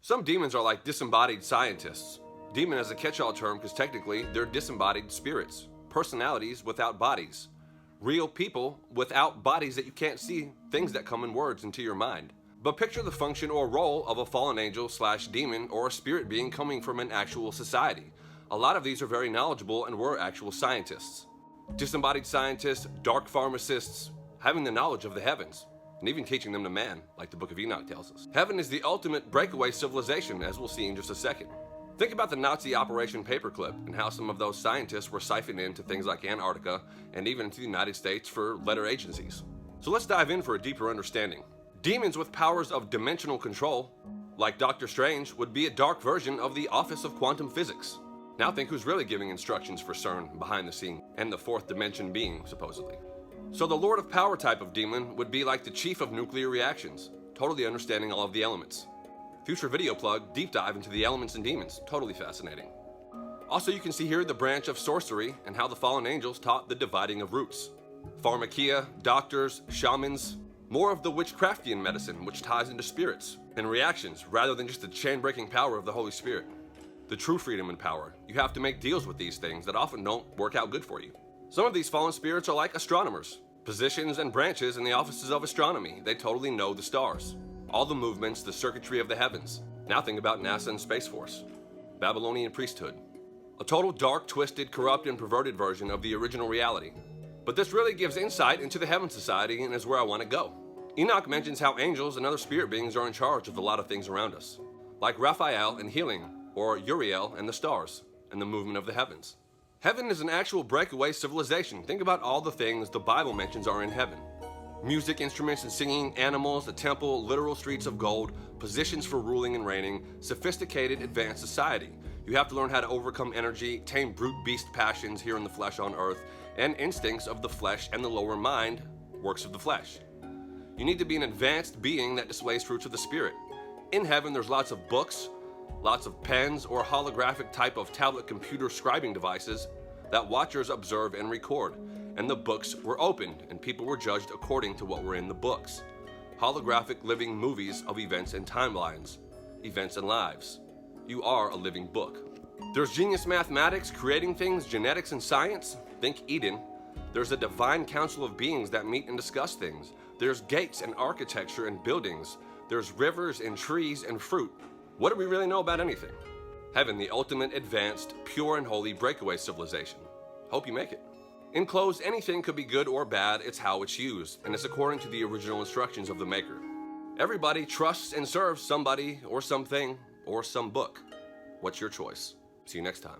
Some demons are like disembodied scientists. Demon is a catch-all term because technically they're disembodied spirits, personalities without bodies, real people without bodies that you can't see, things that come in words into your mind. But picture the function or role of a fallen angel / demon or a spirit being coming from an actual society. A lot of these are very knowledgeable and were actual scientists. Disembodied scientists, dark pharmacists, having the knowledge of the heavens, and even teaching them to man, like the Book of Enoch tells us. Heaven is the ultimate breakaway civilization, as we'll see in just a second. Think about the Nazi Operation Paperclip and how some of those scientists were siphoned into things like Antarctica and even into the United States for letter agencies. So let's dive in for a deeper understanding. Demons with powers of dimensional control, like Dr. Strange, would be a dark version of the Office of Quantum Physics. Now think who's really giving instructions for CERN behind the scene, and the fourth dimension being, supposedly. So the Lord of Power type of demon would be like the chief of nuclear reactions, totally understanding all of the elements. Future video plug, deep dive into the elements and demons, totally fascinating. Also, you can see here the branch of sorcery and how the fallen angels taught the dividing of roots. Pharmakia, doctors, shamans, more of the witchcraftian medicine which ties into spirits and reactions rather than just the chain-breaking power of the Holy Spirit. The true freedom and power. You have to make deals with these things that often don't work out good for you. Some of these fallen spirits are like astronomers, positions and branches in the offices of astronomy. They totally know the stars, all the movements, the circuitry of the heavens. Now think about NASA and Space Force, Babylonian priesthood. A total dark, twisted, corrupt, and perverted version of the original reality. But this really gives insight into the Heaven Society and is where I want to go. Enoch mentions how angels and other spirit beings are in charge of a lot of things around us, like Raphael and healing, or Uriel and the stars, and the movement of the heavens. Heaven is an actual breakaway civilization. Think about all the things the Bible mentions are in heaven. Music, instruments and singing, animals, a temple, literal streets of gold, positions for ruling and reigning, sophisticated, advanced society. You have to learn how to overcome energy, tame brute beast passions here in the flesh on earth, and instincts of the flesh and the lower mind, works of the flesh. You need to be an advanced being that displays fruits of the Spirit. In heaven, there's lots of books, lots of pens or holographic type of tablet computer scribing devices that watchers observe and record, and the books were opened and people were judged according to what were in the books. Holographic living movies of events and timelines, events and lives. You are a living book. There's genius mathematics, creating things, genetics and science. Think Eden. There's a divine council of beings that meet and discuss things. There's gates and architecture and buildings. There's rivers and trees and fruit. What do we really know about anything? Heaven, the ultimate advanced, pure and holy breakaway civilization. Hope you make it. In close, anything could be good or bad, it's how it's used, and it's according to the original instructions of the Maker. Everybody trusts and serves somebody or something or some book. What's your choice? See you next time.